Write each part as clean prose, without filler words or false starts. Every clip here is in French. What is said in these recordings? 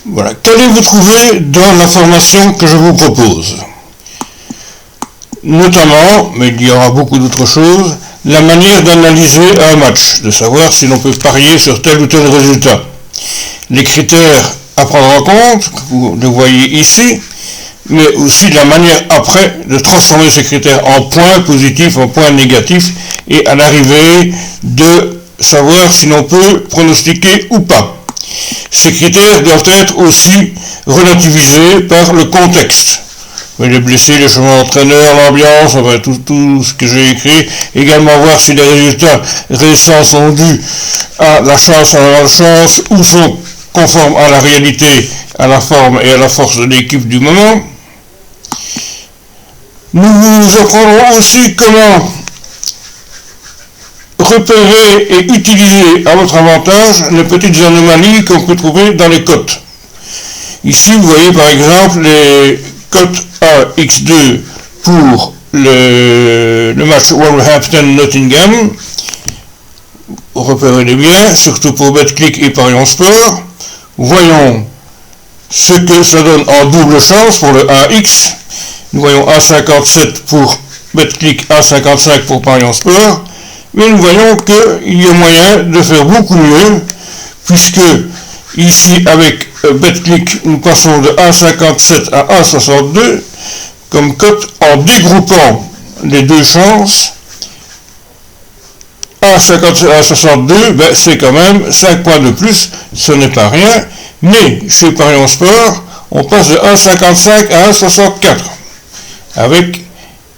Voilà. Qu'allez-vous trouver dans la formation que je vous propose? Notamment, mais il y aura beaucoup d'autres choses, la manière d'analyser un match, de savoir si l'on peut parier sur tel ou tel résultat. Les critères à prendre en compte, vous le voyez ici, mais aussi la manière après de transformer ces critères en points positifs, en points négatifs, et à l'arrivée de savoir si l'on peut pronostiquer ou pas. Ces critères doivent être aussi relativisés par le contexte. Les blessés, les changements d'entraîneur, l'ambiance, enfin tout ce que j'ai écrit. Également voir si les résultats récents sont dus à la chance, à la malchance, ou sont conformes à la réalité, à la forme et à la force de l'équipe du moment. Nous vous apprendrons aussi comment repérer et utiliser à votre avantage les petites anomalies qu'on peut trouver dans les cotes. Ici, vous voyez par exemple les cote AX2 pour le match Wolverhampton-Nottingham. Repérez-les bien, surtout pour BetClick et Parions Sport. Voyons ce que ça donne en double chance pour le AX. Nous voyons A57 pour BetClick, A55 pour Parions Sport. Mais nous voyons qu'il y a moyen de faire beaucoup mieux, puisque ici avec BetClick, nous passons de A57 à A62 comme cote en dégroupant les deux chances. A57 à A62, c'est quand même 5 points de plus, ce n'est pas rien, mais chez Parions Sport, on passe de A55 à A64 avec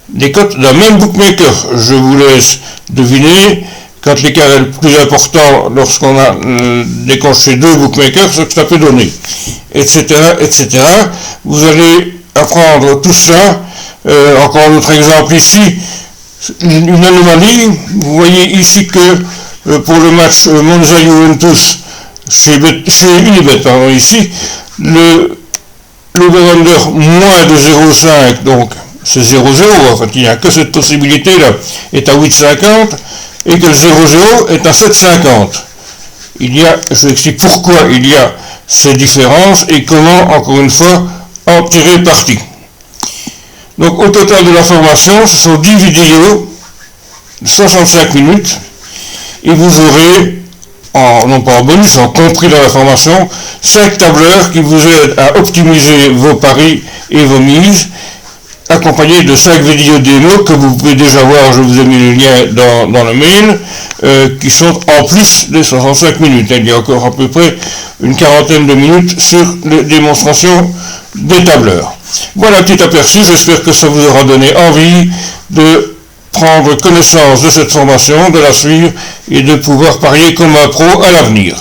des cotes d'un même bookmaker. Je vous laisse deviner. Quand l'écart est le plus important lorsqu'on a déclenché deux bookmakers, ce que ça peut donner, etc., etc. Vous allez apprendre tout ça. Encore un autre exemple ici, une anomalie. Vous voyez ici que pour le match Monza-Juventus chez Unibet, ici, le over-under moins de 0,5, donc c'est 0,0, en fait, il n'y a que cette possibilité-là, est à 8,50, et que le 0,0 est à 7,50. Je vous explique pourquoi il y a ces différences et comment, encore une fois, en tirer parti. Donc au total de la formation, ce sont 10 vidéos de 65 minutes, et vous aurez, non pas en bonus, en compris dans la formation, 5 tableurs qui vous aident à optimiser vos paris et vos mises, accompagné de 5 vidéos démo que vous pouvez déjà voir, je vous ai mis le lien dans le mail, qui sont en plus des 65 minutes. Il y a encore à peu près une quarantaine de minutes sur les démonstrations des tableurs. Voilà un petit aperçu, j'espère que ça vous aura donné envie de prendre connaissance de cette formation, de la suivre et de pouvoir parier comme un pro à l'avenir.